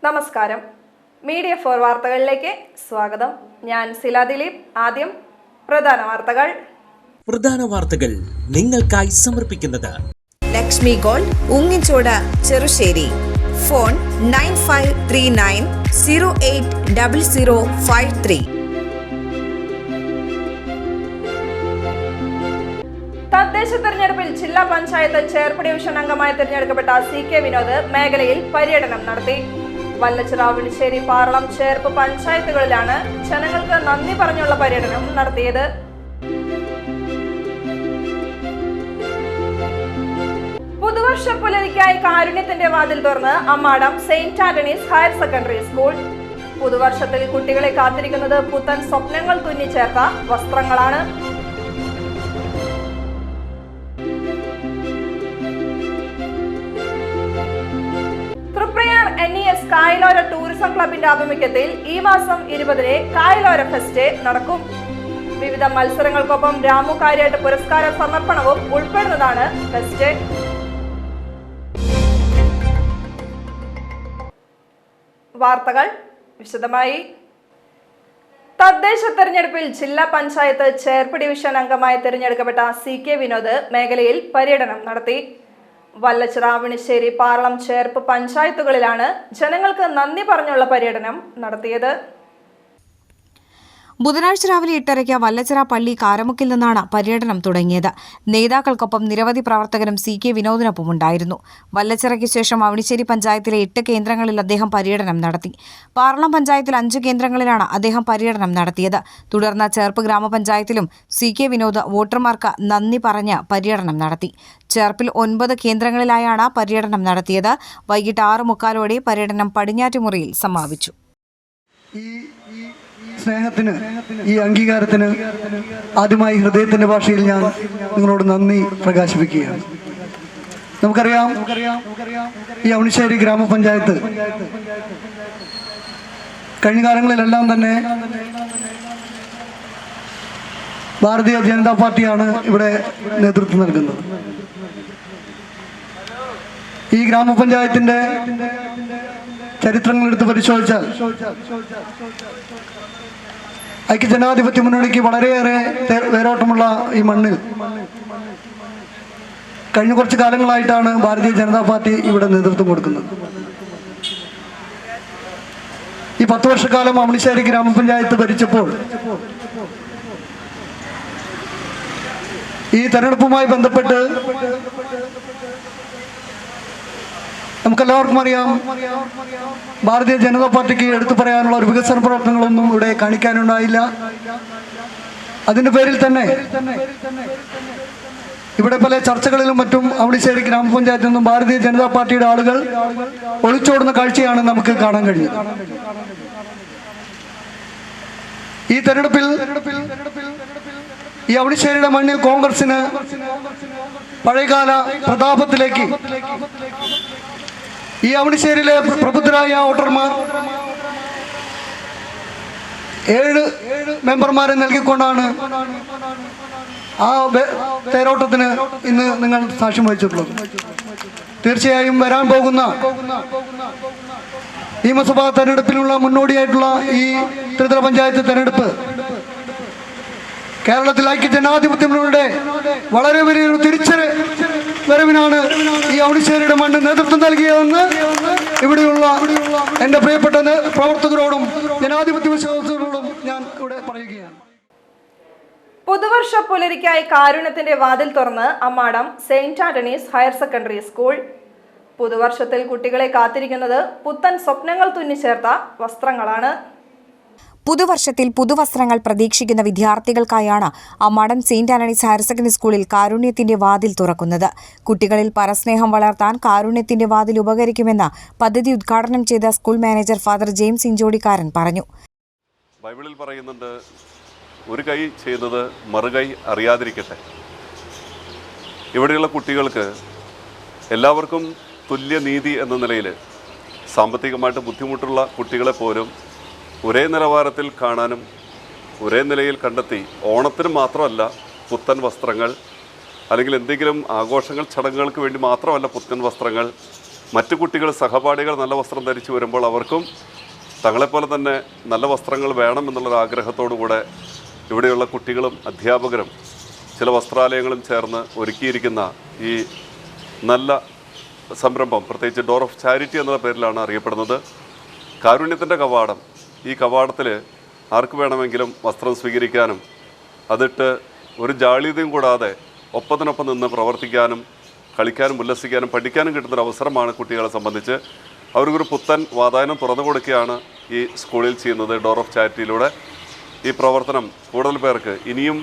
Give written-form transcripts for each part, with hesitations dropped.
നമസ്കാരം. മീഡിയ 4 വാർത്തകളിലേക്ക് സ്വാഗതം. ഞാൻ സില ദിലീപ്. ആദ്യം പ്രധാന വാർത്തകൾ നിങ്ങൾക്കായി സമർപ്പിക്കുന്നത് ലക്ഷ്മി ഗോൾഡ്, ഉങ്ങിച്ചോട്, ചെറുശ്ശേരി. ഫോൺ 9539080053. തദ്ദേശ തെരഞ്ഞെടുപ്പിൽ ജില്ലാ പഞ്ചായത്ത് ചെയർപ്പ് ഡിവിഷൻ അംഗമായി തിരഞ്ഞെടുക്കപ്പെട്ട CK വിനോദ് മേഖലയിൽ പര്യടനം നടത്തി. വല്ലച്ചിറ, അവണിശ്ശേരി, പാറളം, ചേർപ്പ് പഞ്ചായത്തുകളിലാണ് ജനങ്ങൾക്ക് നന്ദി പറഞ്ഞുള്ള പര്യടനം നടത്തിയത്. പുതുവർഷ പുലരിക്കായി കാരുണ്യത്തിന്റെ വാതിൽ തുറന്ന് Ammadam Saint Antony's higher secondary school. പുതുവർഷത്തിൽ കുട്ടികളെ കാത്തിരിക്കുന്നത് പുത്തൻ സ്വപ്നങ്ങൾ തുന്നിച്ചേർത്ത വസ്ത്രങ്ങളാണ്. തൃപ്രയാർ NES കായലോര ടൂറിസം ക്ലബിന്റെ ആഭിമുഖ്യത്തിൽ ഈ മാസം 20-ന് കായലോര ഫെസ്റ്റ് നടക്കും. വിവിധ മത്സരങ്ങൾക്കൊപ്പം രാമു കാര്യായിട്ട് പുരസ്കാര സമർപ്പണവും ഉൾപ്പെടുന്നതാണ് ഫെസ്റ്റ്. വാർത്തകൾ വിശദമായി. തദ്ദേശ തെരഞ്ഞെടുപ്പിൽ ജില്ലാ പഞ്ചായത്ത് ചെയർപ്പ് ഡിവിഷൻ അംഗമായി തിരഞ്ഞെടുക്കപ്പെട്ട CK വിനോദ് മേഖലയിൽ പര്യടനം നടത്തി. വല്ലച്ചിറ, അവണിശ്ശേരി, പാറളം, ചേർപ്പ് പഞ്ചായത്തുകളിലാണ് ജനങ്ങൾക്ക് നന്ദി പറഞ്ഞുള്ള പര്യടനം നടത്തിയത്. ബുധനാഴ്ച രാവിലെ 8:30 വല്ലച്ചിറ പള്ളി കാരമുക്കിൽ നിന്നാണ് പര്യടനം തുടങ്ങിയത്. നേതാക്കൾക്കൊപ്പം നിരവധി പ്രവർത്തകരും CK വിനോദിനൊപ്പം ഉണ്ടായിരുന്നു. വല്ലച്ചിറയ്ക്ക് ശേഷം അവണിശ്ശേരി പഞ്ചായത്തിലെ 8 കേന്ദ്രങ്ങളിൽ അദ്ദേഹം പര്യടനം നടത്തി. പാറളം പഞ്ചായത്തിൽ 5 കേന്ദ്രങ്ങളിലാണ് അദ്ദേഹം പര്യടനം നടത്തിയത്. തുടർന്ന് ചേർപ്പ് ഗ്രാമപഞ്ചായത്തിലും CK വിനോദ് വോട്ടർമാർക്ക് നന്ദി പറഞ്ഞ് പര്യടനം നടത്തി. ചേർപ്പിൽ 9 കേന്ദ്രങ്ങളിലായാണ് പര്യടനം നടത്തിയത്. വൈകിട്ട് 6:45 പര്യടനം പടിഞ്ഞാറ്റുമുറിയിൽ സമാപിച്ചു. സ്നേഹത്തിന്, ഈ അംഗീകാരത്തിന് ആദ്യമായി ഹൃദയത്തിന്റെ ഭാഷയിൽ ഞാൻ നിങ്ങളോട് നന്ദി പ്രകാശിപ്പിക്കുകയാണ്. നമുക്കറിയാം, ഈ അവണിശ്ശേരി ഗ്രാമപഞ്ചായത്ത് കഴിഞ്ഞ കാലങ്ങളിലെല്ലാം തന്നെ ഭാരതീയ ജനതാ പാർട്ടിയാണ് ഇവിടെ നേതൃത്വം നൽകുന്നത്. ഈ ഗ്രാമപഞ്ചായത്തിന്റെ ചരിത്രങ്ങളെടുത്ത് പരിശോധിച്ചാൽ ഐക്യജനാധിപത്യ മുന്നണിക്ക് വളരെയേറെ വേരോട്ടമുള്ള ഈ മണ്ണിൽ കഴിഞ്ഞ കുറച്ച് കാലങ്ങളായിട്ടാണ് ഭാരതീയ ജനതാ പാർട്ടി ഇവിടെ നേതൃത്വം കൊടുക്കുന്നത്. ഈ 10 വർഷക്കാലം അവണിശ്ശേരി ഗ്രാമപഞ്ചായത്ത് ഭരിച്ചപ്പോൾ ഈ തെരഞ്ഞെടുപ്പുമായി ബന്ധപ്പെട്ട് നമുക്കെല്ലാവർക്കും അറിയാം, ഭാരതീയ ജനതാ പാർട്ടിക്ക് എടുത്തു പറയാനുള്ള ഒരു വികസന പ്രവർത്തനങ്ങളൊന്നും ഇവിടെ കാണിക്കാനുണ്ടായില്ല. അതിന്റെ പേരിൽ തന്നെ ഇവിടെ പല ചർച്ചകളിലും മറ്റും അവണിശ്ശേരി ഗ്രാമപഞ്ചായത്തിൽ നിന്നും ഭാരതീയ ജനതാ പാർട്ടിയുടെ ആളുകൾ ഒളിച്ചോടുന്ന കാഴ്ചയാണ് നമുക്ക് കാണാൻ കഴിഞ്ഞത്. ഈ തെരഞ്ഞെടുപ്പിൽ ഈ അവണിശ്ശേരിയുടെ മണ്ണിൽ കോൺഗ്രസിന് പഴയകാല പ്രതാപത്തിലേക്ക് ഈ അവണിശ്ശേരിയിലെ പ്രബുദ്ധരായ വോട്ടർമാർ 7 മെമ്പർമാരെ നൽകിക്കൊണ്ടാണ് ആ തേരോട്ടത്തിന് ഇന്ന് നിങ്ങൾ സാക്ഷ്യം വഹിച്ചിട്ടുള്ളത്. തീർച്ചയായും വരാൻ പോകുന്ന നിയമസഭാ തെരഞ്ഞെടുപ്പിനുള്ള മുന്നോടിയായിട്ടുള്ള ഈ ത്രിതല പഞ്ചായത്ത് തെരഞ്ഞെടുപ്പ് കേരളത്തിൽ ഐക്യജനാധിപത്യ മുന്നണിയുടെ വളരെ വലിയൊരു തിരിച്ചുവരവിനാണ് ഈ അവണിശ്ശേരിയുടെ മണ്ണ് നേതൃത്വം നൽകിയതെന്ന് ഇവിടെയുള്ള എൻ്റെ പ്രിയപ്പെട്ട പ്രവർത്തകരോടും ജനാധിപത്യ വിശ്വാസികളോടും ഞാൻ ഇവിടെ പറയുകയാണ്. പുതുവർഷ പുലരിക്കായി കാരുണ്യത്തിന്റെ വാതിൽ തുറന്ന് Ammadam Saint Antony's higher secondary school. പുതുവർഷത്തിൽ കുട്ടികളെ കാത്തിരിക്കുന്നത് പുത്തൻ സ്വപ്നങ്ങൾ തുന്നിച്ചേർത്ത വസ്ത്രങ്ങളാണ്. പുതുവർഷത്തിൽ പുതുവസ്ത്രങ്ങൾ പ്രതീക്ഷിക്കുന്ന വിദ്യാർത്ഥികൾക്കായാണ് Ammadam Saint Antony's higher secondary സ്കൂളിൽ കാരുണ്യത്തിന്റെ വാതിൽ തുറക്കുന്നത്. കുട്ടികളിൽ പരസ്നേഹം വളർത്താൻ കാരുണ്യത്തിന്റെ വാതിൽ ഉപകരിക്കുമെന്ന് പദ്ധതി ഉദ്ഘാടനം ചെയ്ത school manager father James Inchodikkaran പറഞ്ഞു. ബൈബിളിൽ പറയുന്നുണ്ട്, ഒരു കൈ ചെയ്യുന്നത് മറുകൈ അറിയാതിരിക്കട്ടെ. ഇവിടെയുള്ള കുട്ടികൾക്ക് എല്ലാവർക്കും തുല്യനീതി എന്ന നിലയിൽ സാമ്പത്തികമായിട്ട് ബുദ്ധിമുട്ടുള്ള കുട്ടികളെ പോലും ഒരേ നിലവാരത്തിൽ കാണാനും ഒരേ നിലയിൽ കണ്ടെത്തി ഓണത്തിന് മാത്രമല്ല പുത്തൻ വസ്ത്രങ്ങൾ, അല്ലെങ്കിൽ എന്തെങ്കിലും ആഘോഷങ്ങൾ ചടങ്ങുകൾക്ക് വേണ്ടി മാത്രമല്ല പുത്തൻ വസ്ത്രങ്ങൾ, മറ്റു കുട്ടികൾ സഹപാഠികൾ നല്ല വസ്ത്രം ധരിച്ചു വരുമ്പോൾ അവർക്കും തങ്ങളെപ്പോലെ തന്നെ നല്ല വസ്ത്രങ്ങൾ വേണമെന്നുള്ളൊരു ആഗ്രഹത്തോടുകൂടെ ഇവിടെയുള്ള കുട്ടികളും അധ്യാപകരും ചില വസ്ത്രാലയങ്ങളും ചേർന്ന് ഒരുക്കിയിരിക്കുന്ന ഈ നല്ല സംരംഭം പ്രത്യേകിച്ച് ഡോർ ഓഫ് ചാരിറ്റി എന്ന പേരിലാണ് അറിയപ്പെടുന്നത്. കാരുണ്യത്തിൻ്റെ കവാടം. ഈ കവാടത്തിൽ ആർക്ക് വേണമെങ്കിലും വസ്ത്രം സ്വീകരിക്കാനും അതിട്ട് ഒരു ജാള്യതയും കൂടാതെ ഒപ്പത്തിനൊപ്പം നിന്ന് പ്രവർത്തിക്കാനും കളിക്കാനും ഉല്ലസിക്കാനും പഠിക്കാനും കിട്ടുന്നൊരു അവസരമാണ് കുട്ടികളെ സംബന്ധിച്ച്. അവർക്കൊരു പുത്തൻ വാതായനം തുറന്നു കൊടുക്കുകയാണ് ഈ സ്കൂളിൽ ചെയ്യുന്നത്. ഡോർ ഓഫ് ചാരിറ്റിയിലൂടെ ഈ പ്രവർത്തനം കൂടുതൽ പേർക്ക് ഇനിയും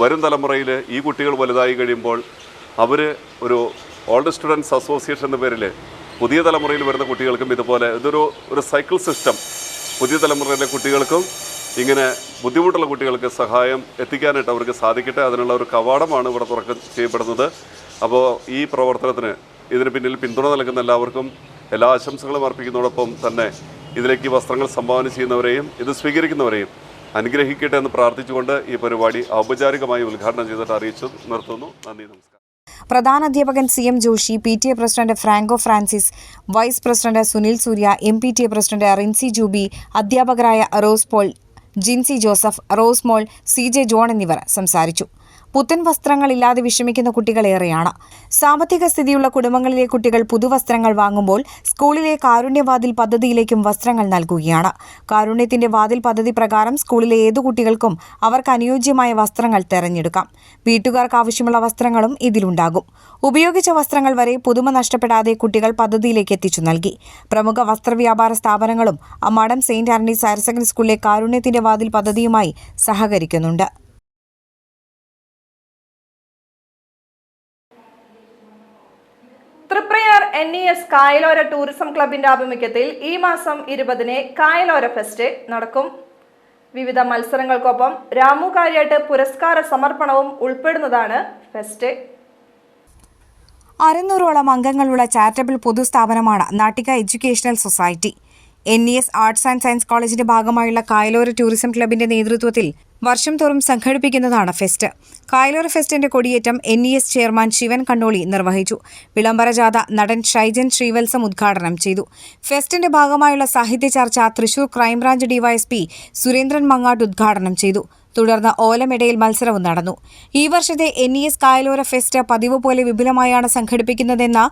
വരും തലമുറയിൽ ഈ കുട്ടികൾ വലുതായി കഴിയുമ്പോൾ അവർ ഒരു ഓൾഡ് സ്റ്റുഡൻസ് അസോസിയേഷൻ എന്ന പേരിൽ പുതിയ തലമുറയിൽ വരുന്ന കുട്ടികൾക്കും ഇതുപോലെ ഒരു സൈക്കിൾ സിസ്റ്റം പുതിയ തലമുറയിലെ കുട്ടികൾക്കും ഇങ്ങനെ ബുദ്ധിമുട്ടുള്ള കുട്ടികൾക്ക് സഹായം എത്തിക്കാനായിട്ട് അവർക്ക് സാധിക്കട്ടെ. അതിനുള്ള ഒരു കവാടമാണ് ഇവിടെ ചെയ്യപ്പെടുന്നത്. അപ്പോൾ ഈ പ്രവർത്തനത്തിന് ഇതിന് പിന്നിൽ പിന്തുണ നൽകുന്ന എല്ലാവർക്കും എല്ലാ ആശംസകളും അർപ്പിക്കുന്നതോടൊപ്പം തന്നെ ഇതിലേക്ക് വസ്ത്രങ്ങൾ സംഭാവന ചെയ്യുന്നവരെയും ഇത് സ്വീകരിക്കുന്നവരെയും അനുഗ്രഹിക്കട്ടെ എന്ന് പ്രാർത്ഥിച്ചുകൊണ്ട് ഈ പരിപാടി ഔപചാരികമായി ഉദ്ഘാടനം ചെയ്തിട്ട് അറിയിച്ചു നിർത്തുന്നു. നന്ദി, നമസ്കാരം. പ്രധാനാധ്യാപകൻ CM ജോഷി, PTA president Franco Francis, vice president Sunil Surya, MPTA president Rinsi Juby, അധ്യാപകരായ റോസ് പോൾ, ജിൻസി ജോസഫ്, റോസ് മോൾ, CJ ജോൺ എന്നിവർ സംസാരിച്ചു. പുത്തൻ വസ്ത്രങ്ങളില്ലാതെ വിഷമിക്കുന്ന കുട്ടികളേറെയാണ്. സാമ്പത്തിക സ്ഥിതിയുള്ള കുടുംബങ്ങളിലെ കുട്ടികൾ പുതുവസ്ത്രങ്ങൾ വാങ്ങുമ്പോൾ സ്കൂളിലെ കാരുണ്യവാതിൽ പദ്ധതിയിലേക്കും വസ്ത്രങ്ങൾ നൽകുകയാണ്. കാരുണ്യത്തിന്റെ വാതിൽ പദ്ധതി പ്രകാരം സ്കൂളിലെ ഏതു കുട്ടികൾക്കും അവർക്ക് അനുയോജ്യമായ വസ്ത്രങ്ങൾ തെരഞ്ഞെടുക്കാം. വീട്ടുകാർക്ക് ആവശ്യമുള്ള വസ്ത്രങ്ങളും ഇതിലുണ്ടാകും. ഉപയോഗിച്ച വസ്ത്രങ്ങൾ വരെ പുതുമ നഷ്ടപ്പെടാതെ കുട്ടികൾ പദ്ധതിയിലേക്ക് എത്തിച്ചു നൽകി. പ്രമുഖ വസ്ത്രവ്യാപാര സ്ഥാപനങ്ങളും മഠം സെയിന്റ് ആന്റണീസ് ഹയർ സെക്കൻഡറി സ്കൂളിലെ കാരുണ്യത്തിന്റെ വാതിൽ പദ്ധതിയുമായി സഹകരിക്കുന്നുണ്ട്. തൃപ്രയാർ NES കായലോര ടൂറിസം ക്ലബിന്റെ ആഭിമുഖ്യത്തിൽ ഈ മാസം 20-ന് കായലോര ഫെസ്റ്റ് നടക്കും. വിവിധ മത്സരങ്ങൾക്കൊപ്പം രാമു കാര്യാട്ട് പുരസ്കാര സമർപ്പണവും ഉൾപ്പെടുന്നതാണ് ഫെസ്റ്റ്. 600ഓളം അംഗങ്ങളുള്ള ചാരിറ്റബിൾ പൊതുസ്ഥാപനമാണ് Nattika educational society. NES arts and science കോളേജിന്റെ ഭാഗമായുള്ള കായലോര ടൂറിസം ക്ലബിന്റെ നേതൃത്വത്തിൽ വർഷം തോറും സംഘടിപ്പിക്കുന്നതാണ് ഫെസ്റ്റ്. കായലോര ഫെസ്റ്റിന്റെ കൊടിയേറ്റം NES ചെയർമാൻ ശിവൻ കണ്ണോളി നിർവഹിച്ചു. വിളംബര ജാഥ നടൻ ഷൈജൻ ശ്രീവത്സം ഉദ്ഘാടനം ചെയ്തു. ഫെസ്റ്റിന്റെ ഭാഗമായുള്ള സാഹിത്യ ചർച്ച തൃശൂർ ക്രൈംബ്രാഞ്ച് DYSP സുരേന്ദ്രൻ മങ്ങാട്ട് ഉദ്ഘാടനം ചെയ്തു. തുടർന്ന് ഓലമെടയിൽ മത്സരവും നടന്നു. ഈ വർഷത്തെ NES കായലോര ഫെസ്റ്റ് പതിവ് പോലെ വിപുലമായാണ് സംഘടിപ്പിക്കുന്നതെന്ന്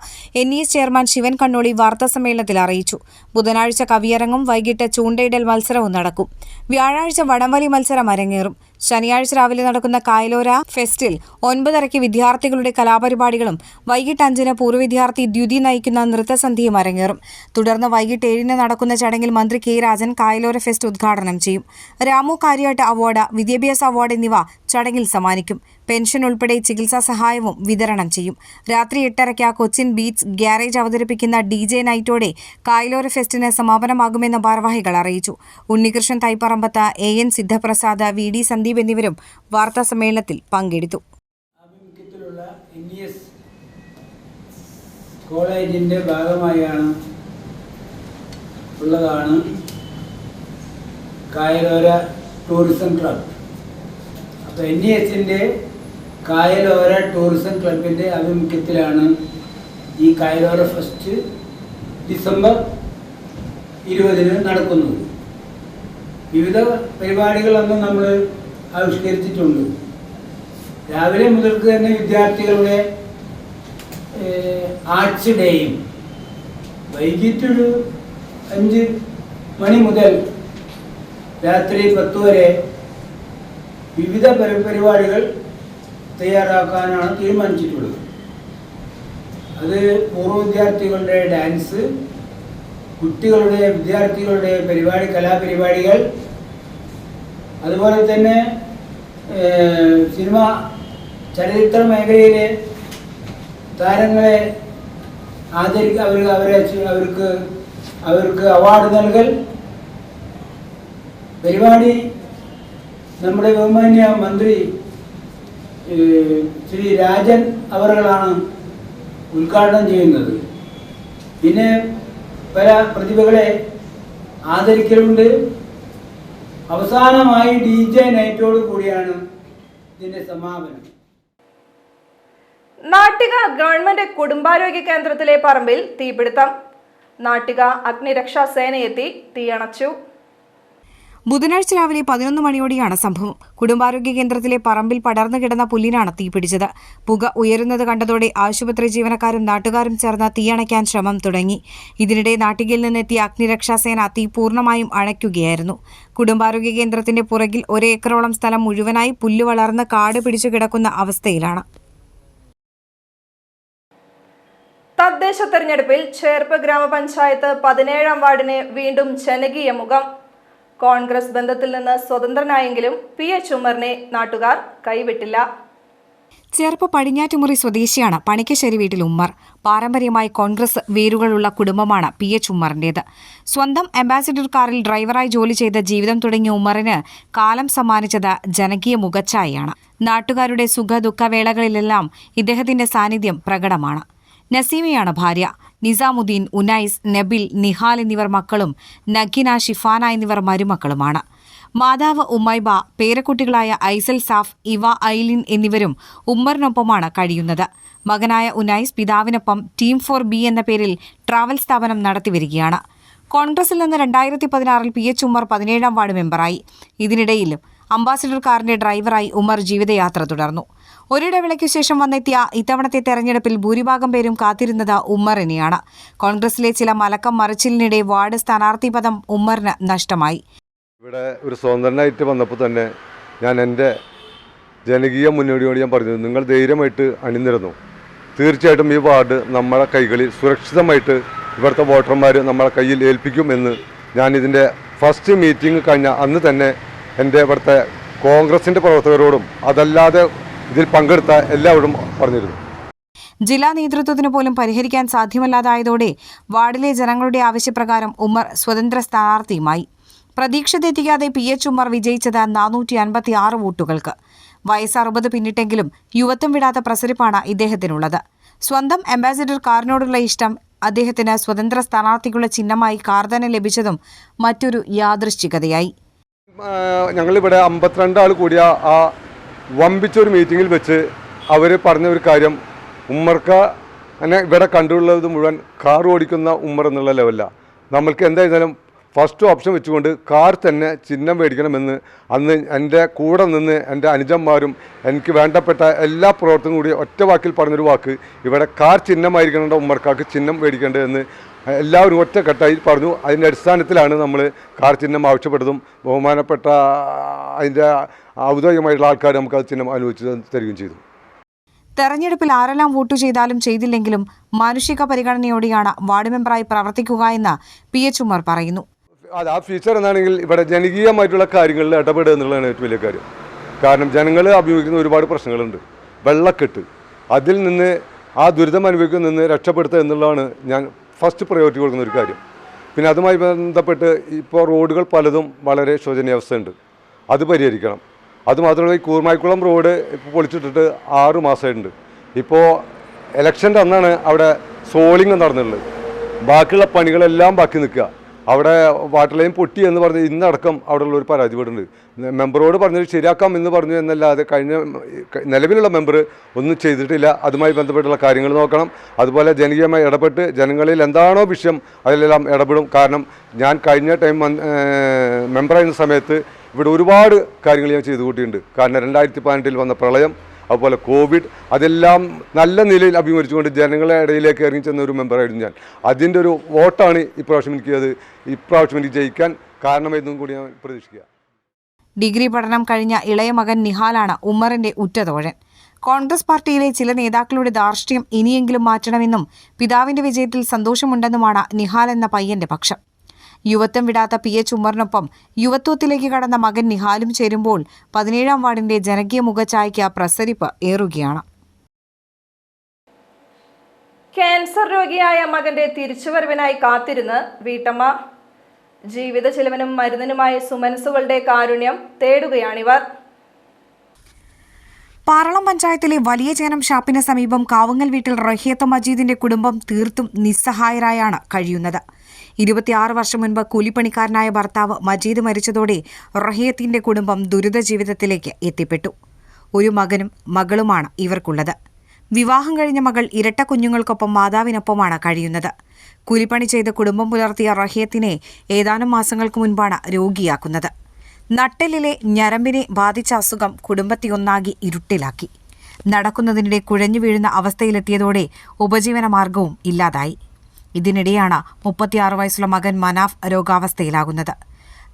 NES ചെയർമാൻ ശിവൻ കണ്ണോളി വാർത്താസമ്മേളനത്തിൽ അറിയിച്ചു. ബുധനാഴ്ച കവിയരങ്ങും വൈകിട്ട് ചൂണ്ടയിടൽ മത്സരവും നടക്കും. വ്യാഴാഴ്ച വടംവലി മത്സരം അരങ്ങേറും. ശനിയാഴ്ച രാവിലെ നടക്കുന്ന കായലോര ഫെസ്റ്റിൽ 9:30 വിദ്യാർത്ഥികളുടെ കലാപരിപാടികളും വൈകിട്ട് 5-ന് പൂർവ്വ വിദ്യാർത്ഥി ദ്യുതി നയിക്കുന്ന നൃത്തസന്ധ്യയും അരങ്ങേറും. തുടർന്ന് വൈകിട്ട് 7-ന് നടക്കുന്ന ചടങ്ങിൽ മന്ത്രി K രാജൻ കായലോര ഫെസ്റ്റ് ഉദ്ഘാടനം ചെയ്യും. രാമു കാര്യാട്ട് അവാർഡ്, വിദ്യാഭ്യാസ അവാർഡ് എന്നിവ ചടങ്ങിൽ സമ്മാനിക്കും. പെൻഷൻ ഉൾപ്പെടെ ചികിത്സാ സഹായവും വിതരണം ചെയ്യും. രാത്രി 8:30 കൊച്ചിൻ ബീച്ച് ഗ്യാരേജ് അവതരിപ്പിക്കുന്ന DJ നൈറ്റോടെ കായലോര ഫെസ്റ്റിന് സമാപനമാകുമെന്ന് ഭാരവാഹികൾ അറിയിച്ചു. ഉണ്ണികൃഷ്ണൻ തൈപ്പറമ്പത്ത്, AN സിദ്ധപ്രസാദ്, VD സന്ദീപ് എന്നിവരും വാർത്താസമ്മേളനത്തിൽ പങ്കെടുത്തു. ആഭിമുഖ്യത്തിലുള്ള NES കോളേജിന്റെ ഭാഗമായാണ് ഉള്ളതാണ് കായലോര ടൂറിസം ക്ലബ്. അപ്പോൾ NESന്റെ കായലോര ടൂറിസം ക്ലബിൻ്റെ ആഭിമുഖ്യത്തിലാണ് ഈ കായലോര ഫെസ്റ്റ് ഡിസംബർ 20-ന് നടക്കുന്നത്. വിവിധ പരിപാടികളൊന്നും നമ്മൾ ആവിഷ്കരിച്ചിട്ടുണ്ട്. രാവിലെ മുതൽക്ക് തന്നെ വിദ്യാർത്ഥികളുടെ ആർട്സ് ഡേയും വൈകിട്ടൊരു 5 മണി മുതൽ രാത്രി 10 വരെ വിവിധ പരിപാടികൾ തയ്യാറാക്കാനാണ് തീരുമാനിച്ചിട്ടുള്ളത്. അത് പൂർവ്വ വിദ്യാർത്ഥികളുടെ ഡാൻസ്, കുട്ടികളുടെ വിദ്യാർത്ഥികളുടെ കലാപരിപാടികൾ, അതുപോലെ തന്നെ സിനിമ ചലച്ചിത്ര മേഖലയിലെ താരങ്ങളെ അവർക്ക് അവാർഡ് നൽകൽ പരിപാടി നമ്മുടെ ബഹുമാന്യ മന്ത്രി ശ്രീ രാജൻ അവറുകളാണ് ഉദ്ഘാടനം ചെയ്യുന്നത്. പിന്നെ പല പ്രതിഭകളെ ആദരിക്കലുണ്ട്. അവസാനമായി DJ നൈറ്റോട് കൂടിയാണ് ഇതിൻ്റെ സമാപനം. നാട്ടിക ഗവൺമെന്റ് കുടുംബാരോഗ്യ കേന്ദ്രത്തിലെ പറമ്പിൽ തീപിടുത്തം. നാട്ടിക അഗ്നിരക്ഷാ സേനയെത്തി തീയണച്ചു. ബുധനാഴ്ച രാവിലെ 11 മണിയോടെയാണ് സംഭവം. കുടുംബാരോഗ്യ കേന്ദ്രത്തിലെ പറമ്പിൽ പടർന്നു കിടന്ന പുല്ലിനാണ് തീപിടിച്ചത്. പുക ഉയരുന്നത് കണ്ടതോടെ ആശുപത്രി ജീവനക്കാരും നാട്ടുകാരും ചേർന്ന് തീയണയ്ക്കാൻ ശ്രമം തുടങ്ങി. ഇതിനിടെ നാട്ടികയിൽ നിന്നെത്തിയ അഗ്നിരക്ഷാസേന തീ പൂർണ്ണമായും അണയ്ക്കുകയായിരുന്നു. കുടുംബാരോഗ്യ കേന്ദ്രത്തിന്റെ പുറകിൽ 1 ഏക്കറോളം സ്ഥലം മുഴുവനായി പുല്ല് വളർന്ന് കാട് പിടിച്ചു കിടക്കുന്ന അവസ്ഥയിലാണ്. തദ്ദേശ തെരഞ്ഞെടുപ്പിൽ ചേർപ്പ് ഗ്രാമപഞ്ചായത്ത് 17-ാം വാർഡിന് വീണ്ടും ജനകീയ മുഖം. കോൺഗ്രസ് ബന്ധത്തിൽ നിന്ന് സ്വതന്ത്രനായെങ്കിലും PH ഉമ്മറിനെ നാട്ടുകാർ കൈവിട്ടില്ല. ചേർപ്പ് പടിഞ്ഞാറ്റുമുറി സ്വദേശിയാണ് പണിക്കശ്ശേരി വീട്ടിൽ ഉമ്മർ. പാരമ്പര്യമായി കോൺഗ്രസ് വേരുകളുള്ള കുടുംബമാണ് PH ഉമ്മറിന്റേത്. സ്വന്തം അംബാസിഡർ കാറിൽ ഡ്രൈവറായി ജോലി ചെയ്ത് ജീവിതം തുടങ്ങിയ ഉമ്മറിന് കാലം സമ്മാനിച്ചത് ജനകീയ മുഖച്ഛായയാണ്. നാട്ടുകാരുടെ സുഖ ദുഃഖവേളകളിലെല്ലാം ഇദ്ദേഹത്തിന്റെ സാന്നിധ്യം പ്രകടമാണ്. നസീമയാണ് ഭാര്യ. നിസാമുദ്ദീൻ, ഉനൈസ്, നബിൽ, നിഹാൽ എന്നിവർ മക്കളും നഗിന, ഷിഫാന എന്നിവർ മരുമക്കളുമാണ്. മാതാവ് ഉമ്മൈബ, പേരക്കുട്ടികളായ ഐസൽ, സാഫ്, ഇവ, ഐലിൻ എന്നിവരും ഉമ്മറിനൊപ്പമാണ് കഴിയുന്നത്. മകനായ ഉനൈസ് പിതാവിനൊപ്പം ടീം 4B എന്ന പേരിൽ ട്രാവൽ സ്ഥാപനം നടത്തിവരികയാണ്. കോൺഗ്രസിൽ നിന്ന് 2016-ൽ PH ഉമ്മർ 17-ാം വാർഡ് മെമ്പറായി. ഇതിനിടയിലും അംബാസിഡർ കാറിന്റെ ഡ്രൈവറായി ഉമ്മർ ജീവിതയാത്ര തുടർന്നു. ഒരിടവേളയ്ക്കു ശേഷം വന്നെത്തിയ ഇത്തവണത്തെ തെരഞ്ഞെടുപ്പിൽ ഭൂരിഭാഗം പേരും കാത്തിരുന്നത് ഉമ്മറിനെയാണ്. കോൺഗ്രസിലെ ചില മലക്കം മറിച്ചിലിനിടെ വാർഡ് സ്ഥാനാർത്ഥി പദം ഉമ്മറിന് നഷ്ടമായി. ഇവിടെ ഒരു സ്വതന്ത്രനായിട്ട് വന്നപ്പോൾ തന്നെ ഞാൻ എൻ്റെ ജനകീയ മുന്നോടിയോട് ഞാൻ പറഞ്ഞു, നിങ്ങൾ ധൈര്യമായിട്ട് അണിനിരന്നു. തീർച്ചയായിട്ടും ഈ വാർഡ് നമ്മളെ കൈകളിൽ സുരക്ഷിതമായിട്ട് ഇവിടുത്തെ വോട്ടർമാർ നമ്മളെ കയ്യിൽ ഏൽപ്പിക്കുമെന്ന് ഞാൻ ഇതിൻ്റെ ഫസ്റ്റ് മീറ്റിംഗ് കഴിഞ്ഞ അന്ന് തന്നെ എൻ്റെ ഇവിടുത്തെ കോൺഗ്രസിൻ്റെ പ്രവർത്തകരോടും അതല്ലാതെ ഇതിൽ പങ്കെടുത്ത എല്ലാവരും പറഞ്ഞിരുന്നു. ജില്ലാ നേതൃത്വത്തിന് പോലും പരിഹരിക്കാൻ സാധ്യമല്ലാതായതോടെ വാർഡിലെ ജനങ്ങളുടെ ആവശ്യപ്രകാരം ഉമ്മർ സ്വതന്ത്ര സ്ഥാനാർത്ഥിയുമായി. പ്രതീക്ഷ തെറ്റിക്കാതെ PH ഉമ്മർ വിജയിച്ചത് 456 വോട്ടുകൾക്ക്. വയസ്സ് 60 പിന്നിട്ടെങ്കിലും യുവത്വം വിടാത്ത പ്രസരിപ്പാണ് ഇദ്ദേഹത്തിനുള്ളത്. സ്വന്തം അംബാസിഡർ കാറിനോടുള്ള ഇഷ്ടം അദ്ദേഹത്തിന് സ്വതന്ത്ര സ്ഥാനാർത്ഥിക്കുള്ള ചിഹ്നമായി കാർ തന്നെ ലഭിച്ചതും മറ്റൊരു യാദൃശ്ചികതയായി. ഞങ്ങളിവിടെ 52 ആൾ കൂടിയ ആ വമ്പിച്ചൊരു മീറ്റിങ്ങിൽ വെച്ച് അവർ പറഞ്ഞ ഒരു കാര്യം, ഉമ്മർക്ക് എന്നെ ഇവിടെ കണ്ടുള്ളത് മുഴുവൻ കാർ ഓടിക്കുന്ന ഉമ്മർ എന്നുള്ള ലെവലില്ല. നമ്മൾക്ക് എന്തായാലും ഫസ്റ്റ് ഓപ്ഷൻ വെച്ചുകൊണ്ട് കാർ തന്നെ ചിഹ്നം മേടിക്കണമെന്ന് അന്ന് എൻ്റെ കൂടെ നിന്ന് എൻ്റെ അനുജന്മാരും എനിക്ക് വേണ്ടപ്പെട്ട എല്ലാ പ്രവർത്തനം കൂടി ഒറ്റ വാക്കിൽ പറഞ്ഞൊരു വാക്ക്, ഇവിടെ കാർ ചിഹ്നമായിരിക്കേണ്ട ഉമ്മർക്കാർക്ക് ചിഹ്നം മേടിക്കേണ്ടതെന്ന് എല്ലാവരും ഒറ്റക്കെട്ടായി പറഞ്ഞു. അതിൻ്റെ അടിസ്ഥാനത്തിലാണ് നമ്മൾ കാർ ചിഹ്നം ആവശ്യപ്പെട്ടതും ബഹുമാനപ്പെട്ട അതിൻ്റെ ഔദ്യോഗികമായിട്ടുള്ള ആൾക്കാർ നമുക്ക് അത് ചിഹ്നം അനുവദിച്ച് തരികയും ചെയ്തു. തെരഞ്ഞെടുപ്പിൽ ആരെല്ലാം വോട്ട് ചെയ്താലും ചെയ്തില്ലെങ്കിലും മാനുഷിക പരിഗണനയോടെയാണ് വാർഡ് മെമ്പറായി പ്രവർത്തിക്കുക എന്ന് PH ഉമ്മർ പറയുന്നു. അത് ആ ഫീച്ചർ എന്നാണെങ്കിൽ ഇവിടെ ജനകീയമായിട്ടുള്ള കാര്യങ്ങളിൽ ഇടപെടുക എന്നുള്ളതാണ് ഏറ്റവും വലിയ കാര്യം. കാരണം ജനങ്ങൾ അഭിമുഖിക്കുന്ന ഒരുപാട് പ്രശ്നങ്ങളുണ്ട്. വെള്ളക്കെട്ട്, അതിൽ നിന്ന് ആ ദുരിതം അനുഭവിക്കുന്ന നിന്ന് രക്ഷപ്പെടുത്തുക എന്നുള്ളതാണ് ഞാൻ ഫസ്റ്റ് പ്രയോറിറ്റി കൊടുക്കുന്ന ഒരു കാര്യം. പിന്നെ അതുമായി ബന്ധപ്പെട്ട് ഇപ്പോൾ റോഡുകൾ പലതും വളരെ ശോചനീയാവസ്ഥയുണ്ട്, അത് പരിഹരിക്കണം. അതുമാത്രമല്ല, ഈ കൂർമായിക്കുളം റോഡ് ഇപ്പോൾ പൊളിച്ചിട്ടിട്ട് 6 മാസമായിട്ടുണ്ട്. ഇപ്പോൾ ഇലക്ഷൻ്റെ അന്നാണ് അവിടെ സോളിങ് നടന്നിട്ടുള്ളത്. ബാക്കിയുള്ള പണികളെല്ലാം ബാക്കി നിൽക്കുക. അവിടെ വാട്ടർ ലൈൻ പൊട്ടി എന്ന് പറഞ്ഞ് ഇന്നടക്കം അവിടെയുള്ള ഒരു പരാതി വീടുണ്ട്. മെമ്പറോട് പറഞ്ഞത് ശരിയാക്കാം എന്ന് പറഞ്ഞു എന്നല്ലാതെ നിലവിലുള്ള മെമ്പർ ഒന്നും ചെയ്തിട്ടില്ല. അതുമായി ബന്ധപ്പെട്ടുള്ള കാര്യങ്ങൾ നോക്കണം. അതുപോലെ ജനകീയമായി ഇടപെട്ട് ജനങ്ങളിൽ എന്താണോ വിഷയം അതിലെല്ലാം ഇടപെടും. കാരണം ഞാൻ കഴിഞ്ഞ ടൈം മെമ്പറായിരുന്ന സമയത്ത് ഇവിടെ ഒരുപാട് കാര്യങ്ങൾ ഞാൻ ചെയ്തു കൂട്ടിയിട്ടുണ്ട്. കാരണം 2018-ൽ വന്ന പ്രളയം, അതുപോലെ കോവിഡ്, അതെല്ലാം നല്ല നിലയിൽ അഭിമുഖിച്ചുകൊണ്ട് ജനങ്ങളുടെ ഇടയിലേക്ക് ഇറങ്ങി ചെന്ന ഒരു മെമ്പറായിരുന്നു ഞാൻ. അതിൻ്റെ ഒരു വോട്ടാണ് ഇപ്രാവശ്യം എനിക്ക് ജയിക്കാൻ കാരണമായതെന്നും കൂടി ഞാൻ പ്രതീക്ഷിക്കുക. ഡിഗ്രി പഠനം കഴിഞ്ഞ ഇളയ മകൻ നിഹാലാണ് ഉമ്മറിന്റെ ഉറ്റതോഴൻ. കോൺഗ്രസ് പാർട്ടിയിലെ ചില നേതാക്കളുടെ ധാർഷ്ട്യം ഇനിയെങ്കിലും മാറ്റണമെന്നും പിതാവിന്റെ വിജയത്തിൽ സന്തോഷമുണ്ടെന്നുമാണ് നിഹാൽ എന്ന പയ്യന്റെ പക്ഷം. യുവത്വം വിടാത്ത PH ഉമ്മറിനൊപ്പം യുവത്വത്തിലേക്ക് കടന്ന മകൻ നിഹാലും ചേരുമ്പോൾ 17-ാം വാർഡിന്റെ ജനകീയ മുഖച്ഛായയ്ക്ക് പ്രസരിപ്പ് ഏറുകയാണ്. ക്യാൻസർ രോഗിയായ മകന്റെ തിരിച്ചുവരവിനായി കാത്തിരുന്ന് വീട്ടമ്മ. ജീവിത ചെലവിനും മരുന്നിനുമായി സുമനസുകളുടെ കാരുണ്യം തേടുകയാണിവർ. പാറളം പഞ്ചായത്തിലെ വലിയ ചേനം ഷാപ്പിന് സമീപം കാവുങ്ങൽ വീട്ടിൽ റഹിയത്ത് മജീദിന്റെ കുടുംബം തീർത്തും നിസ്സഹായരായാണ് കഴിയുന്നത്. 26 വർഷം മുൻപ് കൂലിപ്പണിക്കാരനായ ഭർത്താവ് മജീദ് മരിച്ചതോടെ റഹിയത്തിന്റെ കുടുംബം ദുരിത ജീവിതത്തിലേക്ക് എത്തിപ്പെട്ടു. ഒരു മകനും മകളുമാണ് ഇവർക്കുള്ളത്. വിവാഹം കഴിഞ്ഞ മകൾ ഇരട്ട കുഞ്ഞുങ്ങൾക്കൊപ്പം മാതാവിനൊപ്പമാണ് കഴിയുന്നത്. കൂലിപ്പണി ചെയ്ത് കുടുംബം പുലർത്തിയ റഹിയത്തിനെ ഏതാനും മാസങ്ങൾക്ക് മുൻപാണ് രോഗിയാക്കുന്നത്. നട്ടെല്ലിലെ ഞരമ്പിനെ ബാധിച്ച അസുഖം കുടുംബത്തെ ഒന്നാകി ഇരുട്ടിലാക്കി. നടക്കുന്നതിനിടെ കുഴഞ്ഞു വീഴുന്ന അവസ്ഥയിലെത്തിയതോടെ ഉപജീവനമാർഗവും ഇല്ലാതായി. ഇതിനിടെയാണ് 36 വയസ്സുള്ള മകൻ മനാഫ് രോഗാവസ്ഥയിലാകുന്നത്.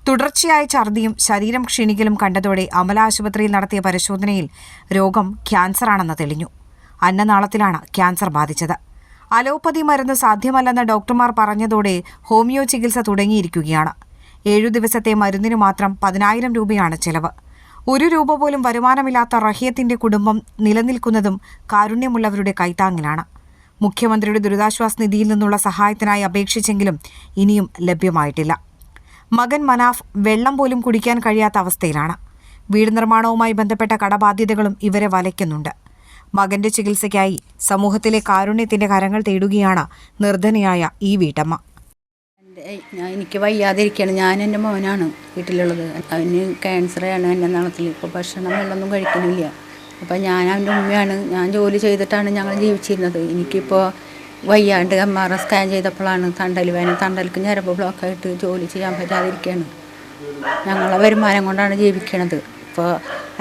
തുടർച്ചയായ ഛർദിയും ശരീരം ക്ഷീണിക്കലും കണ്ടതോടെ അമല ആശുപത്രിയിൽ നടത്തിയ പരിശോധനയിൽ രോഗം ക്യാൻസറാണെന്ന് തെളിഞ്ഞു. അന്നനാളത്തിലാണ് ക്യാൻസർ ബാധിച്ചത്. അലോപ്പതി മരുന്ന് സാധ്യമല്ലെന്ന് ഡോക്ടർമാർ പറഞ്ഞതോടെ ഹോമിയോ ചികിത്സ തുടങ്ങിയിരിക്കുകയാണ്. 7 ദിവസത്തെ മരുന്നിനു മാത്രം 10,000 രൂപയാണ് ചെലവ്. 1 രൂപ പോലും വരുമാനമില്ലാത്ത റഹിയത്തിന്റെ കുടുംബം നിലനിൽക്കുന്നതും കാരുണ്യമുള്ളവരുടെ കൈത്താങ്ങിലാണ്. മുഖ്യമന്ത്രിയുടെ ദുരിതാശ്വാസ നിധിയിൽ നിന്നുള്ള സഹായത്തിനായി അപേക്ഷിച്ചെങ്കിലും ഇനിയും ലഭ്യമായിട്ടില്ല. മകൻ മനാഫ് വെള്ളം പോലും കുടിക്കാൻ കഴിയാത്ത അവസ്ഥയിലാണ്. വീട് നിർമ്മാണവുമായി ബന്ധപ്പെട്ട കടബാധ്യതകളും ഇവരെ വലയ്ക്കുന്നുണ്ട്. മകന്റെ ചികിത്സയ്ക്കായി സമൂഹത്തിലെ കാരുണ്യത്തിന്റെ കരങ്ങൾ തേടുകയാണ് നിർധനയായ ഈ വീട്ടമ്മ. എനിക്ക് വയ്യാതിരിക്കുകയാണ്. ഞാൻ എൻ്റെ മോനാണ് വീട്ടിലുള്ളത്. അവന് ക്യാൻസറാണ് എൻ്റെ നാളത്തിൽ. ഇപ്പോൾ ഭക്ഷണം വെള്ളമൊന്നും കഴിക്കുന്നില്ല. അപ്പോൾ ഞാൻ അവൻ്റെ ഉമ്മയാണ്. ഞാൻ ജോലി ചെയ്തിട്ടാണ് ഞങ്ങൾ ജീവിച്ചിരുന്നത്. എനിക്കിപ്പോൾ വയ്യാണ്ട് MRI സ്കാൻ ചെയ്തപ്പോഴാണ് തണ്ടലിക്ക് ഞരമ്പ് ബ്ലോക്കായിട്ട് ജോലി ചെയ്യാൻ പറ്റാതിരിക്കുകയാണ്. ഞങ്ങളെ വരുമാനം കൊണ്ടാണ് ജീവിക്കണത്. ഇപ്പോൾ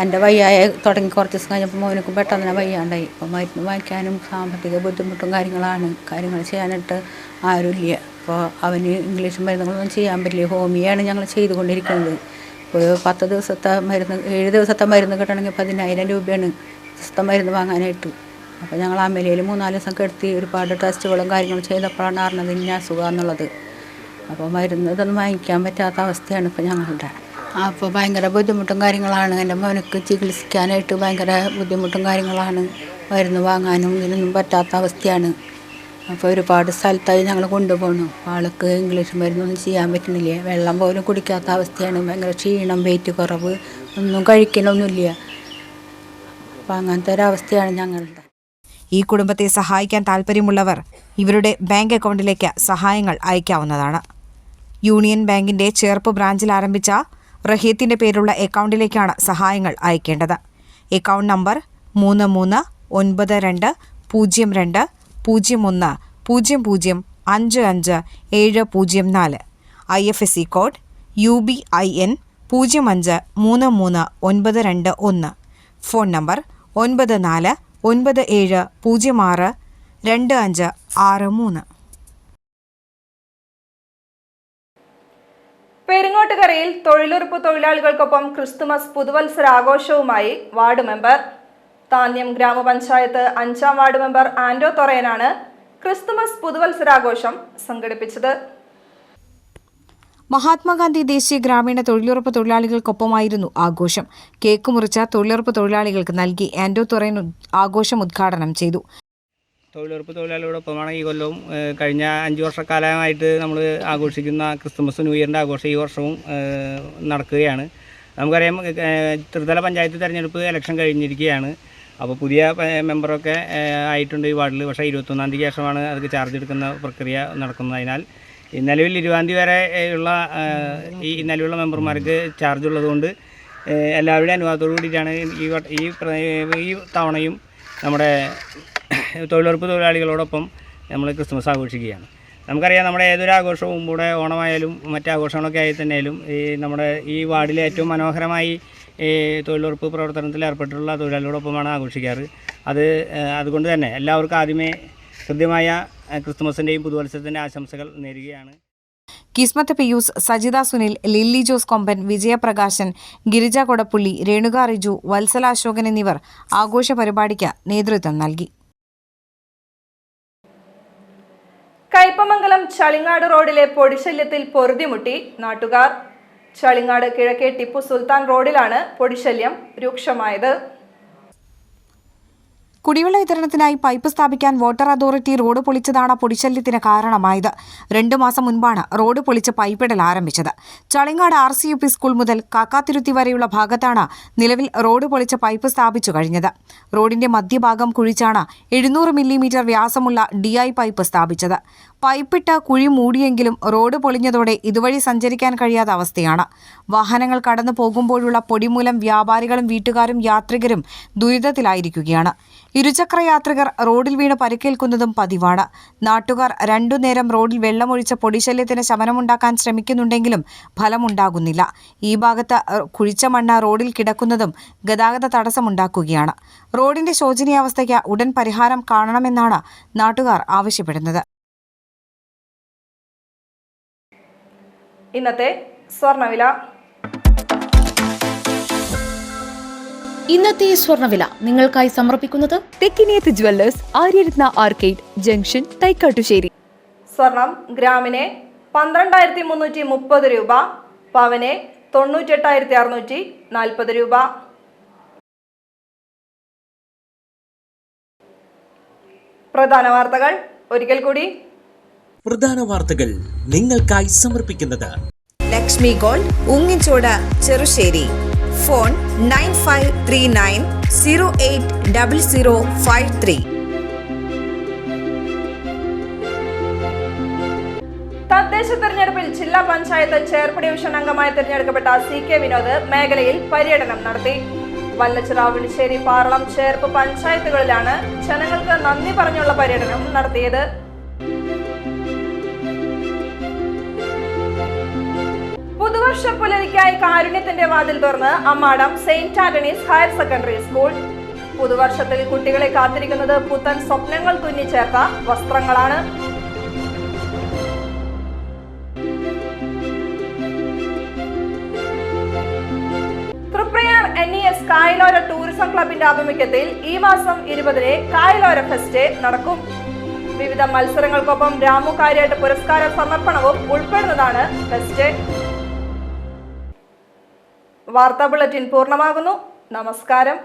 എൻ്റെ വയ്യായ തുടങ്ങി കുറച്ച് ദിവസം കഴിഞ്ഞപ്പോൾ മോനക്ക് പെട്ടെന്ന് തന്നെ വയ്യാണ്ടായി. ഇപ്പോൾ മരുന്ന് വാങ്ങിക്കാനും സാമ്പത്തിക ബുദ്ധിമുട്ടും കാര്യങ്ങൾ ചെയ്യാനായിട്ട് ആരുമില്ല. അപ്പോൾ അവന് ഇംഗ്ലീഷ് മരുന്നുകളൊന്നും ചെയ്യാൻ പറ്റില്ല. ഹോമിയാണ് ഞങ്ങൾ ചെയ്തുകൊണ്ടിരിക്കുന്നത്. ഇപ്പോൾ 10 ദിവസത്തെ മരുന്ന് 7 ദിവസത്തെ മരുന്ന് കിട്ടണമെങ്കിൽ 10,000 രൂപയാണ് ദിവസത്തെ മരുന്ന് വാങ്ങാനായിട്ട്. അപ്പോൾ ഞങ്ങൾ അമലയിൽ 3-4 ദിവസം കിടത്തി ഒരുപാട് ടെസ്റ്റുകളും കാര്യങ്ങളും ചെയ്തപ്പോഴാണ് അറിഞ്ഞത് ഇന്ന അസുഖമെന്നുള്ളത്. അപ്പോൾ മരുന്ന് ഇതൊന്നും വാങ്ങിക്കാൻ പറ്റാത്ത അവസ്ഥയാണ് ഇപ്പോൾ ഞങ്ങളുടെ. അപ്പോൾ ഭയങ്കര ബുദ്ധിമുട്ടും കാര്യങ്ങളാണ്. എൻ്റെ മോനക്ക് ചികിത്സിക്കാനായിട്ട് ഭയങ്കര ബുദ്ധിമുട്ടും കാര്യങ്ങളാണ്. മരുന്ന് വാങ്ങാനും ഇതിനൊന്നും പറ്റാത്ത അവസ്ഥയാണ്. അപ്പോൾ ഒരുപാട് സ്ഥലത്തായി ഞങ്ങൾ കൊണ്ടുപോകണം. ആൾക്ക് ഇംഗ്ലീഷ് മരുന്നൊന്നും ചെയ്യാൻ പറ്റുന്നില്ല. വെള്ളം പോലും കുടിക്കാത്ത അവസ്ഥയാണ്. ഭയങ്കര ക്ഷീണം, വെയിറ്റ് കുറവ്, ഒന്നും കഴിക്കണമൊന്നുമില്ല. അപ്പോൾ അങ്ങനത്തെ ഒരവസ്ഥയാണ് ഞങ്ങളുടെ. ഈ കുടുംബത്തെ സഹായിക്കാൻ താൽപ്പര്യമുള്ളവർ ഇവരുടെ ബാങ്ക് അക്കൗണ്ടിലേക്ക് സഹായങ്ങൾ അയക്കാവുന്നതാണ്. യൂണിയൻ ബാങ്കിന്റെ ചേർപ്പ് ബ്രാഞ്ചിൽ ആരംഭിച്ച റഹിയത്തിന്റെ പേരുള്ള അക്കൗണ്ടിലേക്കാണ് സഹായങ്ങൾ അയക്കേണ്ടത്. Account number 3392020100557004. IFSC code UBIN 05339291. Phone number 9497062563. പെരിങ്ങോട്ടുകരയിൽ തൊഴിലുറപ്പ് തൊഴിലാളികൾക്കൊപ്പം ക്രിസ്തുമസ് പുതുവത്സരാഘോഷവുമായി വാർഡ് മെമ്പർ. താന്യം ഗ്രാമപഞ്ചായത്ത് 5-ാം വാർഡ് മെമ്പർ ആൻഡോ തൊറയനാണ് ക്രിസ്തുമസ് പുതുവത്സരാഘോഷം സംഘടിപ്പിച്ചത്. മഹാത്മാഗാന്ധി ദേശീയ ഗ്രാമീണ തൊഴിലുറപ്പ് തൊഴിലാളികൾക്കൊപ്പമായിരുന്നു ആഘോഷം. കേക്ക് മുറിച്ച തൊഴിലുറപ്പ് തൊഴിലാളികൾക്ക് നൽകി ആൻഡോ തൊറയൻ ആഘോഷം ഉദ്ഘാടനം ചെയ്തു. തൊഴിലുറപ്പ് തൊഴിലാളികളോടൊപ്പമാണ് ഈ കൊല്ലവും കഴിഞ്ഞ 5 വർഷക്കാലമായിട്ട് നമ്മൾ ആഘോഷിക്കുന്ന ക്രിസ്തുമസ് ന്യൂ ഇയറിൻ്റെ ആഘോഷം ഈ വർഷവും നടക്കുകയാണ്. നമുക്കറിയാം ത്രിതല പഞ്ചായത്ത് തിരഞ്ഞെടുപ്പ് ഇലക്ഷൻ കഴിഞ്ഞിരിക്കുകയാണ്. അപ്പോൾ പുതിയ മെമ്പറൊക്കെ ആയിട്ടുണ്ട് ഈ വാർഡിൽ. പക്ഷേ 21-ാം തീയതിക്ക് ശേഷമാണ് അത് ചാർജ് എടുക്കുന്ന പ്രക്രിയ നടക്കുന്നതിനാൽ നിലവിൽ 20-ാം തീയതി വരെ ഉള്ള ഈ നിലവിലുള്ള മെമ്പർമാർക്ക് ചാർജ് ഉള്ളതുകൊണ്ട് എല്ലാവരുടെയും അനുവാദത്തോടു കൂടിയിട്ടാണ് ഈ തവണയും നമ്മുടെ തൊഴിലുറപ്പ് തൊഴിലാളികളോടൊപ്പം നമ്മൾ ക്രിസ്മസ് ആഘോഷിക്കുകയാണ്. നമുക്കറിയാം നമ്മുടെ ഏതൊരു ആഘോഷവും മുമ്പൂടെ ഓണമായാലും മറ്റാഘോഷങ്ങളൊക്കെ ആയി തന്നെയാലും നമ്മുടെ ഈ വാർഡിലെ ഏറ്റവും മനോഹരമായി തൊഴിലുറപ്പ് പ്രവർത്തനത്തിൽ ഏർപ്പെട്ടിട്ടുള്ള തൊഴിലാളികളോടൊപ്പമാണ് ആഘോഷിക്കാറ്. അതുകൊണ്ട് തന്നെ എല്ലാവർക്കും ആദ്യമേ കൃത്യമായ ക്രിസ്മസിൻ്റെയും പുതുവത്സരത്തിൻ്റെ ആശംസകൾ നേരുകയാണ്. കിസ്മത്ത് പിയൂസ്, സജിത സുനിൽ, ലില്ലി ജോസ് കൊമ്പൻ, വിജയപ്രകാശൻ, ഗിരിജ കൊടപ്പുള്ളി, രേണുക റിജു, വത്സല അശോകൻ എന്നിവർ ആഘോഷ പരിപാടിക്ക് നേതൃത്വം നൽകി. കയ്പമംഗലം ചളിങ്ങാട് റോഡിലെ പൊടിശല്യത്തിൽ പൊറുതിമുട്ടി നാട്ടുകാർ. ചളിങ്ങാട് കിഴക്കേ ടിപ്പു സുൽത്താൻ റോഡിലാണ് പൊടിശല്യം രൂക്ഷമായത്. കുടിവെള്ള വിതരണത്തിനായി പൈപ്പ് സ്ഥാപിക്കാൻ വാട്ടർ അതോറിറ്റി റോഡ് പൊളിച്ചതാണ് പൊടിശല്യത്തിന് കാരണമായത്. 2 മാസം മുൻപാണ് റോഡ് പൊളിച്ച് പൈപ്പിടൽ ആരംഭിച്ചത്. ചളിങ്ങാട് RCUP സ്കൂൾ മുതൽ കാക്കാത്തിരുത്തി വരെയുള്ള ഭാഗത്താണ് നിലവിൽ റോഡ് പൊളിച്ച് പൈപ്പ് സ്ഥാപിച്ചു കഴിഞ്ഞത്. റോഡിന്റെ മധ്യഭാഗം കുഴിച്ചാണ് 700 മില്ലിമീറ്റർ വ്യാസമുള്ള DI പൈപ്പ് സ്ഥാപിച്ചത്. പൈപ്പിട്ട് കുഴി മൂടിയെങ്കിലും റോഡ് പൊളിഞ്ഞതോടെ ഇതുവഴി സഞ്ചരിക്കാൻ കഴിയാത്ത അവസ്ഥയാണ്. വാഹനങ്ങൾ കടന്നു പോകുമ്പോഴുള്ള പൊടി മൂലം വ്യാപാരികളും വീട്ടുകാരും യാത്രികരും ദുരിതത്തിലായിരിക്കുകയാണ്. ഇരുചക്ര യാത്രികർ റോഡിൽ വീണ് പരിക്കേൽക്കുന്നതും പതിവാണ്. നാട്ടുകാർ 2 നേരം റോഡിൽ വെള്ളമൊഴിച്ച പൊടിശല്യത്തിന് ശമനമുണ്ടാക്കാൻ ശ്രമിക്കുന്നുണ്ടെങ്കിലും ഫലമുണ്ടാകുന്നില്ല. ഈ ഭാഗത്ത് കുഴിച്ച മണ്ണ് റോഡിൽ കിടക്കുന്നതും ഗതാഗത തടസ്സമുണ്ടാക്കുകയാണ്. റോഡിന്റെ ശോചനീയാവസ്ഥയ്ക്ക് ഉടൻ പരിഹാരം കാണണമെന്നാണ് നാട്ടുകാർ ആവശ്യപ്പെടുന്നത്. ഇന്നത്തെ സ്വർണ്ണവില. ഇന്നത്തെ സ്വർണ്ണവില നിങ്ങൾക്കായി സമർപ്പിക്കുന്നത് Thekkiniyath jewellers, Aryaratna arcade junction, Thaikkattussery. സ്വർണം ഗ്രാമിന് 12,330 രൂപ, പവന് 98,640 രൂപ. പ്രധാന വാർത്തകൾ ഒരിക്കൽ കൂടി. പ്രധാന വാർത്തകൾ നിങ്ങൾക്കായി സമർപ്പിക്കുന്നത് ലക്ഷ്മി ഗോൾഡ്, ഉങ്ങിച്ചോട്, ചെറുശ്ശേരി. ഫോൺ 9539080053. തദ്ദേശ തെരഞ്ഞെടുപ്പിൽ ജില്ലാ പഞ്ചായത്ത് ചെയർപ്പ് ഡിവിഷൻ അംഗമായി തിരഞ്ഞെടുക്കപ്പെട്ട CK വിനോദ് മേഖലയിൽ പര്യടനം നടത്തി. വല്ലച്ചിറ, വിളിശ്ശേരി, പാറളം, ചെയർപ്പ് പഞ്ചായത്തുകളിലാണ് ജനങ്ങൾക്ക് നന്ദി പറഞ്ഞുള്ള പര്യടനം നടത്തിയത്. പുതുവർഷ പുലരിക്കായി കാരുണ്യത്തിന്റെ വാതിൽ തുറന്ന് Ammadam Saint Antony's higher secondary school. പുതുവർഷത്തിൽ കുട്ടികളെ കാത്തിരിക്കുന്നത് പുത്തൻ സ്വപ്നങ്ങൾ തുന്നിച്ചേർത്ത വസ്ത്രങ്ങളാണ്. തൃപ്രയാർ NES കായലോര ടൂറിസം ക്ലബിന്റെ ആഭിമുഖ്യത്തിൽ ഈ മാസം 20-ന് കായലോര ഫെസ്റ്റ് നടക്കും. വിവിധ മത്സരങ്ങൾക്കൊപ്പം രാമു കാര്യായിട്ട് പുരസ്കാര സമർപ്പണവും ഉൾപ്പെടുന്നതാണ് ഫെസ്റ്റ്. വാർത്താ ബുള്ളറ്റിൻ പൂർണ്ണമാകുന്നു. നമസ്കാരം.